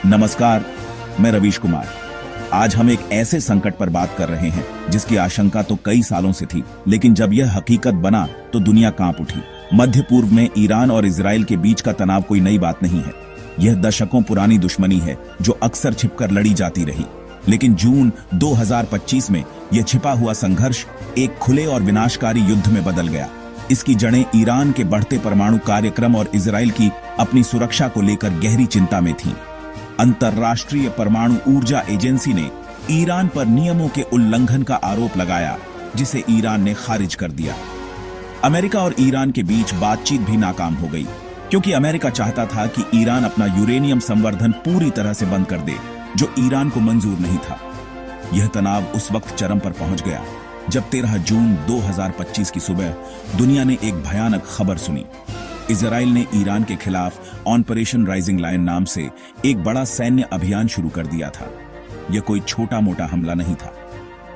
नमस्कार, मैं रवीश कुमार। आज हम एक ऐसे संकट पर बात कर रहे हैं जिसकी आशंका तो कई सालों से थी, लेकिन जब यह हकीकत बना तो दुनिया कांप उठी। मध्य पूर्व में ईरान और इजराइल के बीच का तनाव कोई नई बात नहीं है। यह दशकों पुरानी दुश्मनी है जो अक्सर छिपकर लड़ी जाती रही, लेकिन जून 2025 में यह छिपा हुआ संघर्ष एक खुले और विनाशकारी युद्ध में बदल गया। इसकी जड़ें ईरान के बढ़ते परमाणु कार्यक्रम और इजराइल की अपनी सुरक्षा को लेकर गहरी चिंता में थीं। अंतर्राष्ट्रीय परमाणु ऊर्जा एजेंसी ने ईरान पर नियमों के उल्लंघन का आरोप लगाया, जिसे ईरान ने खारिज कर दिया। अमेरिका और ईरान के बीच बातचीत भी नाकाम हो गई, क्योंकि अमेरिका चाहता था कि ईरान अपना यूरेनियम संवर्धन पूरी तरह से बंद कर दे, जो ईरान को मंजूर नहीं था। यह तनाव उस वक्त चरम पर पहुंच गया जब 13 जून 2025 की सुबह दुनिया ने एक भयानक खबर सुनी। इजराइल ने ईरान के खिलाफ ऑपरेशन राइजिंग लायन नाम से एक बड़ा सैन्य अभियान शुरू कर दिया था। यह कोई छोटा मोटा हमला नहीं था।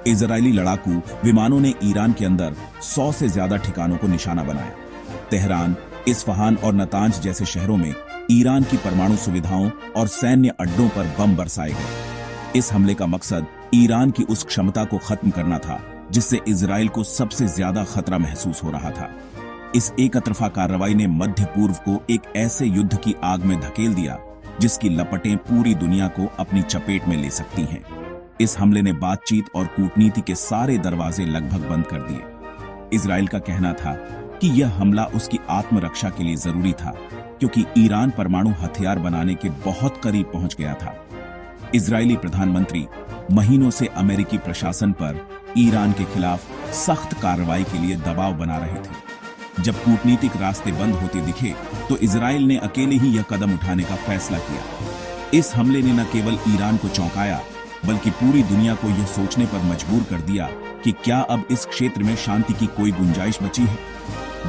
इजरायली लड़ाकू विमानों ने ईरान के अंदर 100 से ज्यादा ठिकानों को निशाना बनाया। तेहरान, इस्फहान और नतांज जैसे शहरों में ईरान की परमाणु सुविधाओं और सैन्य अड्डों पर बम बरसाए गए। इस हमले का मकसद ईरान की उस क्षमता को खत्म करना था जिससे इजराइल को सबसे ज्यादा खतरा महसूस हो रहा था। इस एकतरफा कार्रवाई ने मध्य पूर्व को एक ऐसे युद्ध की आग में धकेल दिया जिसकी लपटें पूरी दुनिया को अपनी चपेट में ले सकती हैं। इस हमले ने बातचीत और कूटनीति के सारे दरवाजे लगभग बंद कर दिए। इजराइल का कहना था कि यह हमला उसकी आत्मरक्षा के लिए जरूरी था, क्योंकि ईरान परमाणु हथियार बनाने के बहुत करीब पहुंच गया था। इजरायली प्रधानमंत्री महीनों से अमेरिकी प्रशासन पर ईरान के खिलाफ सख्त कार्रवाई के लिए दबाव बना रहे थे। जब कूटनीतिक रास्ते बंद होते दिखे तो इजराइल ने अकेले ही यह कदम उठाने का फैसला किया। इस हमले ने न केवल ईरान को चौंकाया, बल्कि पूरी दुनिया को यह सोचने पर मजबूर कर दिया कि क्या अब इस क्षेत्र में शांति की कोई गुंजाइश बची है।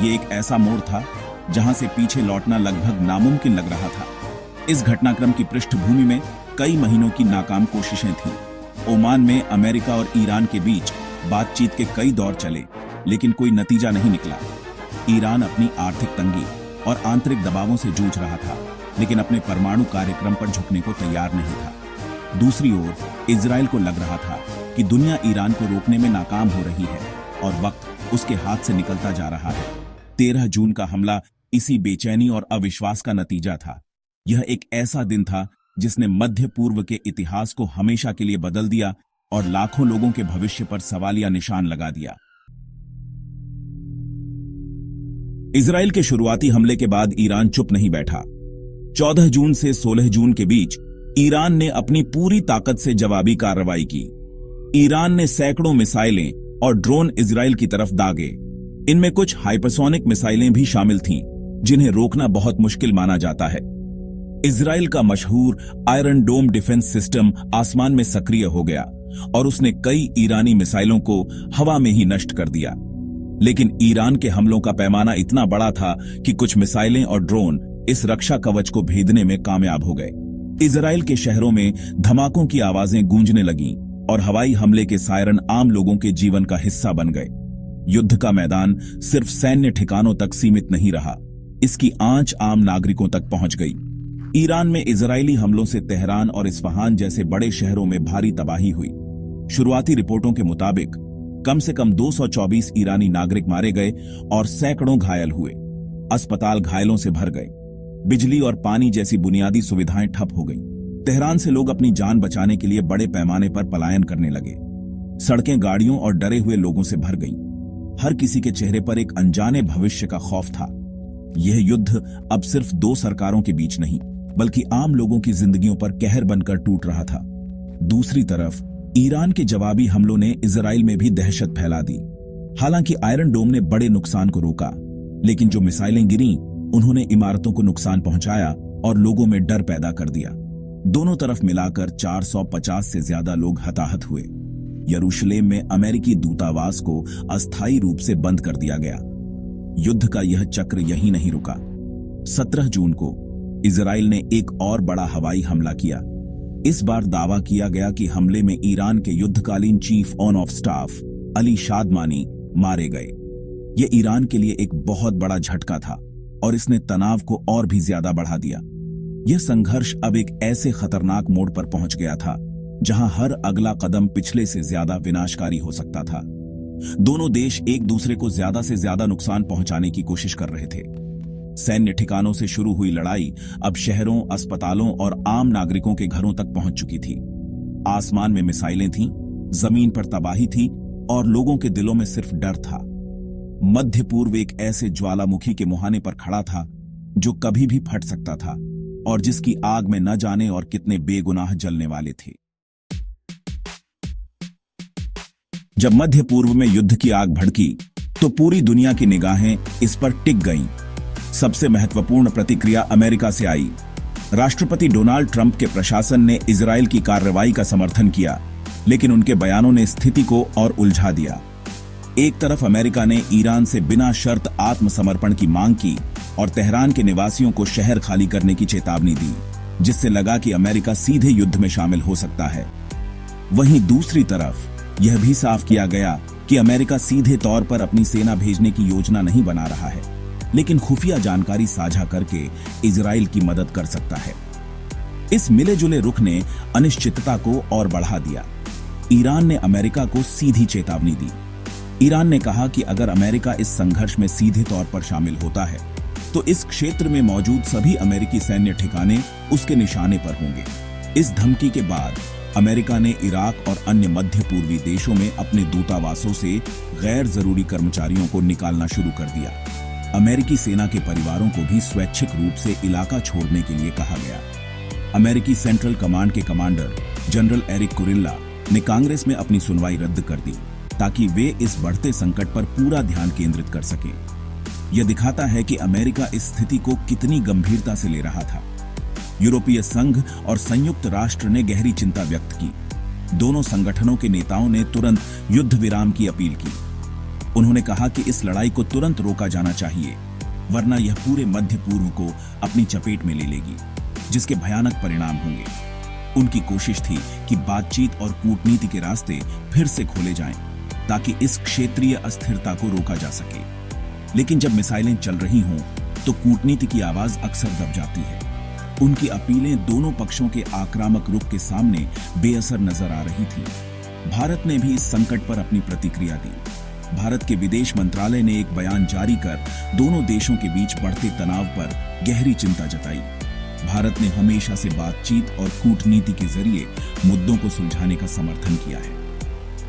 ये एक ऐसा मोड़ था जहां से पीछे लौटना लगभग नामुमकिन लग रहा था। इस घटनाक्रम की पृष्ठभूमि में कई महीनों की नाकाम कोशिशें थीं। ओमान में अमेरिका और ईरान के बीच बातचीत के कई दौर चले, लेकिन कोई नतीजा नहीं निकला। ईरान अपनी आर्थिक तंगी और आंतरिक दबावों से जूझ रहा था, लेकिन अपने परमाणु कार्यक्रम पर झुकने को तैयार नहीं था। दूसरी ओर इजराइल को लग रहा था कि दुनिया ईरान को रोकने में नाकाम हो रही है और वक्त उसके हाथ से निकलता जा रहा है। 13 जून का हमला इसी बेचैनी और अविश्वास का नतीजा था। यह एक ऐसा दिन था जिसने मध्य पूर्व के इतिहास को हमेशा के लिए बदल दिया और लाखों लोगों के भविष्य पर सवालिया निशान लगा दिया। इजराइल के शुरुआती हमले के बाद ईरान चुप नहीं बैठा। 14 जून से 16 जून के बीच ईरान ने अपनी पूरी ताकत से जवाबी कार्रवाई की। ईरान ने सैकड़ों मिसाइलें और ड्रोन इजराइल की तरफ दागे। इनमें कुछ हाइपरसोनिक मिसाइलें भी शामिल थीं, जिन्हें रोकना बहुत मुश्किल माना जाता है। इजराइल का मशहूर आयरन डोम डिफेंस सिस्टम आसमान में सक्रिय हो गया और उसने कई ईरानी मिसाइलों को हवा में ही नष्ट कर दिया। लेकिन ईरान के हमलों का पैमाना इतना बड़ा था कि कुछ मिसाइलें और ड्रोन इस रक्षा कवच को भेदने में कामयाब हो गए। इजराइल के शहरों में धमाकों की आवाजें गूंजने लगीं और हवाई हमले के सायरन आम लोगों के जीवन का हिस्सा बन गए। युद्ध का मैदान सिर्फ सैन्य ठिकानों तक सीमित नहीं रहा, इसकी आंच आम नागरिकों तक पहुंच गई। ईरान में इजरायली हमलों से तेहरान और इस्फहान जैसे बड़े शहरों में भारी तबाही हुई। शुरुआती रिपोर्टों के मुताबिक कम से कम 224 ईरानी नागरिक मारे गए और सैकड़ों घायल हुए। अस्पताल घायलों से भर गए। बिजली और पानी जैसी बुनियादी सुविधाएं ठप हो गईं। तेहरान से लोग अपनी जान बचाने के लिए बड़े पैमाने पर पलायन करने लगे। सड़कें गाड़ियों और डरे हुए लोगों से भर गईं। हर किसी के चेहरे पर एक अनजाने भविष्य का खौफ था। यह युद्ध अब सिर्फ दो सरकारों के बीच नहीं, बल्कि आम लोगों की जिंदगियों पर कहर बनकर टूट रहा था। दूसरी तरफ ईरान के जवाबी हमलों ने इजराइल में भी दहशत फैला दी। हालांकि आयरन डोम ने बड़े नुकसान को रोका, लेकिन जो मिसाइलें गिरीं, उन्होंने इमारतों को नुकसान पहुंचाया और लोगों में डर पैदा कर दिया। दोनों तरफ मिलाकर 450 से ज्यादा लोग हताहत हुए। यरूशलेम में अमेरिकी दूतावास को अस्थायी रूप से बंद कर दिया गया। युद्ध का यह चक्र यहीं नहीं रुका। 17 जून को इजराइल ने एक और बड़ा हवाई हमला किया। इस बार दावा किया गया कि हमले में ईरान के युद्धकालीन चीफ ऑफ स्टाफ अली शादमानी मारे गए। यह ईरान के लिए एक बहुत बड़ा झटका था और इसने तनाव को और भी ज्यादा बढ़ा दिया। यह संघर्ष अब एक ऐसे खतरनाक मोड़ पर पहुंच गया था जहां हर अगला कदम पिछले से ज्यादा विनाशकारी हो सकता था। दोनों देश एक दूसरे को ज्यादा से ज्यादा नुकसान पहुंचाने की कोशिश कर रहे थे। सैन्य ठिकानों से शुरू हुई लड़ाई अब शहरों, अस्पतालों और आम नागरिकों के घरों तक पहुंच चुकी थी। आसमान में मिसाइलें थीं, जमीन पर तबाही थी और लोगों के दिलों में सिर्फ डर था। मध्य पूर्व एक ऐसे ज्वालामुखी के मुहाने पर खड़ा था जो कभी भी फट सकता था और जिसकी आग में न जाने और कितने बेगुनाह जलने वाले थे। जब मध्य पूर्व में युद्ध की आग भड़की तो पूरी दुनिया की निगाहें इस पर टिक गईं। सबसे महत्वपूर्ण प्रतिक्रिया अमेरिका से आई। राष्ट्रपति डोनाल्ड ट्रंप के प्रशासन ने इजरायल की कार्रवाई का समर्थन किया, लेकिन उनके बयानों ने स्थिति को और उलझा दिया। एक तरफ अमेरिका ने ईरान से बिना शर्त आत्मसमर्पण की मांग की और तेहरान के निवासियों को शहर खाली करने की चेतावनी दी, जिससे लगा कि अमेरिका सीधे युद्ध में शामिल हो सकता है। वहीं दूसरी तरफ यह भी साफ किया गया कि अमेरिका सीधे तौर पर अपनी सेना भेजने की योजना नहीं बना रहा है, लेकिन खुफिया जानकारी साझा करके इजराइल की मदद कर सकता है। इस मिले जुले रुख ने अनिश्चितता को और बढ़ा दिया। ईरान ने अमेरिका को सीधी चेतावनी दी। ईरान ने कहा कि अगर अमेरिका इस संघर्ष में सीधे तौर पर शामिल होता है तो इस क्षेत्र में मौजूद सभी अमेरिकी सैन्य ठिकाने उसके निशाने पर होंगे। इस धमकी के बाद अमेरिका ने इराक और अन्य मध्य पूर्वी देशों में अपने दूतावासों से गैर जरूरी कर्मचारियों को निकालना शुरू कर दिया। अमेरिकी सेना के परिवारों को भी स्वैच्छिक रूप से इलाका छोड़ने के लिए कहा गया। अमेरिकी सेंट्रल कमांड के कमांडर जनरल एरिक कुरिल्ला ने कांग्रेस में अपनी सुनवाई रद्द कर दी ताकि वे इस बढ़ते संकट पर पूरा ध्यान केंद्रित कर सकें। यह दिखाता है कि अमेरिका इस स्थिति को कितनी गंभीरता से ले रहा था। यूरोपीय संघ और संयुक्त राष्ट्र ने गहरी चिंता व्यक्त की। दोनों संगठनों के नेताओं ने तुरंत युद्ध विराम की अपील की। उन्होंने कहा कि इस लड़ाई को तुरंत रोका जाना चाहिए, वरना यह पूरे मध्य पूर्व को अपनी चपेट में ले लेगी, जिसके भयानक परिणाम होंगे। उनकी कोशिश थी कि बातचीत और कूटनीति के रास्ते फिर से खोले जाएं, ताकि इस क्षेत्रीय अस्थिरता को रोका जा सके। लेकिन जब मिसाइलें चल रही हों तो कूटनीति की आवाज अक्सर दब जाती है। उनकी अपीलें दोनों पक्षों के आक्रामक रुख के सामने बेअसर नजर आ रही थी। भारत ने भी इस संकट पर अपनी प्रतिक्रिया दी। भारत के विदेश मंत्रालय ने एक बयान जारी कर दोनों देशों के बीच बढ़ते तनाव पर गहरी चिंता जताई। भारत ने हमेशा से बातचीत और कूटनीति के जरिए मुद्दों को सुलझाने का समर्थन किया है।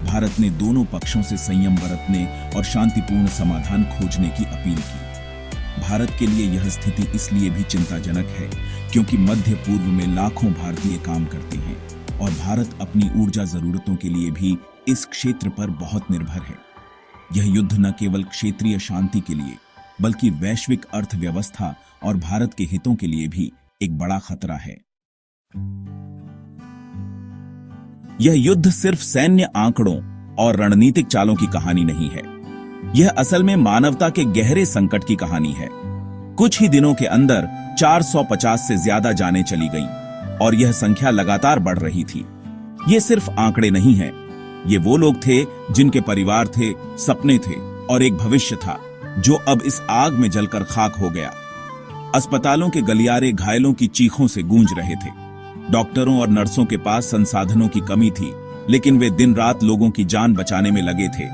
भारत ने दोनों पक्षों से संयम बरतने और शांतिपूर्ण समाधान खोजने की अपील की। भारत के लिए यह स्थिति इसलिए भी चिंताजनक है क्योंकि मध्य पूर्व में लाखों भारतीय काम करते हैं और भारत अपनी ऊर्जा जरूरतों के लिए भी इस क्षेत्र पर बहुत निर्भर है। यह युद्ध न केवल क्षेत्रीय शांति के लिए बल्कि वैश्विक अर्थव्यवस्था और भारत के हितों के लिए भी एक बड़ा खतरा है। यह युद्ध सिर्फ सैन्य आंकड़ों और रणनीतिक चालों की कहानी नहीं है। यह असल में मानवता के गहरे संकट की कहानी है। कुछ ही दिनों के अंदर 450 से ज्यादा जानें चली गईं और यह संख्या लगातार बढ़ रही थी। ये सिर्फ आंकड़े नहीं हैं, ये वो लोग थे जिनके परिवार थे, सपने थे और एक भविष्य था जो अब इस आग में जलकर खाक हो गया। अस्पतालों के गलियारे घायलों की चीखों से गूंज रहे थे। डॉक्टरों और नर्सों के पास संसाधनों की कमी थी, लेकिन वे दिन रात लोगों की जान बचाने में लगे थे।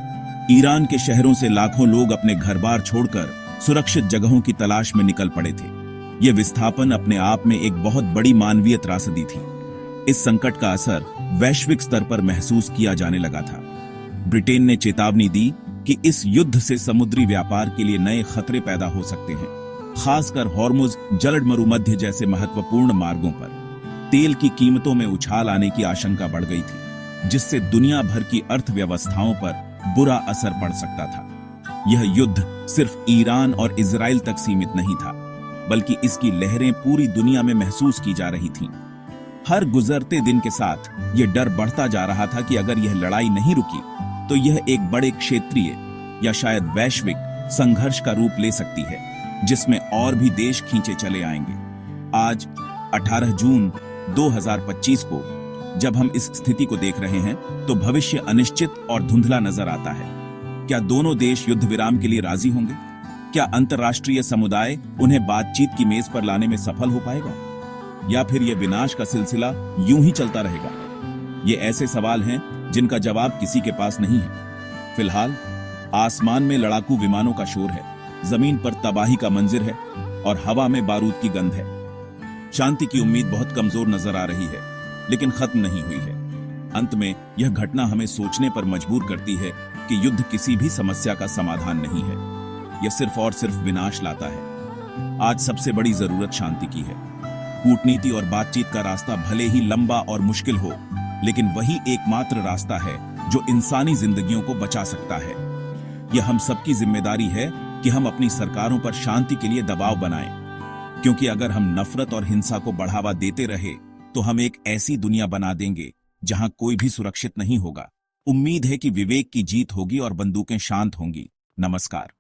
ईरान के शहरों से लाखों लोग अपने घर-बार छोड़कर सुरक्षित जगहों की तलाश में निकल पड़े थे। यह विस्थापन अपने आप में एक बहुत बड़ी मानवीय त्रासदी थी। इस संकट का असर वैश्विक स्तर पर महसूस किया जाने लगा था। ब्रिटेन ने चेतावनी दी कि इस युद्ध से समुद्री व्यापार के लिए नए खतरे पैदा हो सकते हैं, खासकर हॉर्मुज जलद मरुमध्य जैसे महत्वपूर्ण मार्गों पर। तेल की कीमतों में उछाल आने की आशंका बढ़ गई थी, जिससे दुनिया भर की अर्थव्यवस्थाओं पर बुरा असर पड़ सकता था। यह युद्ध सिर्फ ईरान और इजराइल तक सीमित नहीं था, बल्कि इसकी लहरें पूरी दुनिया में महसूस की जा रही थीं। हर गुजरते दिन के साथ यह डर बढ़ता जा रहा था कि अगर यह लड़ाई नहीं रुकी तो यह एक बड़े क्षेत्रीय या शायद वैश्विक संघर्ष का रूप ले सकती है, जिसमें और भी देश खींचे चले आएंगे। आज 18 जून 2025 को जब हम इस स्थिति को देख रहे हैं तो भविष्य अनिश्चित और धुंधला नजर आता है। क्या दोनों देश युद्ध विराम के लिए राजी होंगे? क्या अंतर्राष्ट्रीय समुदाय उन्हें बातचीत की मेज पर लाने में सफल हो पाएगा? या फिर यह विनाश का सिलसिला यूं ही चलता रहेगा? ये ऐसे सवाल हैं जिनका जवाब किसी के पास नहीं है। फिलहाल आसमान में लड़ाकू विमानों का शोर है, जमीन पर तबाही का मंजिर है और हवा में बारूद की गंध है। शांति की उम्मीद बहुत कमजोर नजर आ रही है, लेकिन खत्म नहीं हुई है। अंत में यह घटना हमें सोचने पर मजबूर करती है कि युद्ध किसी भी समस्या का समाधान नहीं है, यह सिर्फ और सिर्फ विनाश लाता है। आज सबसे बड़ी जरूरत शांति की है। कूटनीति और बातचीत का रास्ता भले ही लंबा और मुश्किल हो, लेकिन वही एकमात्र रास्ता है जो इंसानी जिंदगियों को बचा सकता है। यह हम सबकी जिम्मेदारी है कि हम अपनी सरकारों पर शांति के लिए दबाव बनाएं, क्योंकि अगर हम नफरत और हिंसा को बढ़ावा देते रहे तो हम एक ऐसी दुनिया बना देंगे जहां कोई भी सुरक्षित नहीं होगा। उम्मीद है कि विवेक की जीत होगी और बंदूकें शांत होंगी। नमस्कार।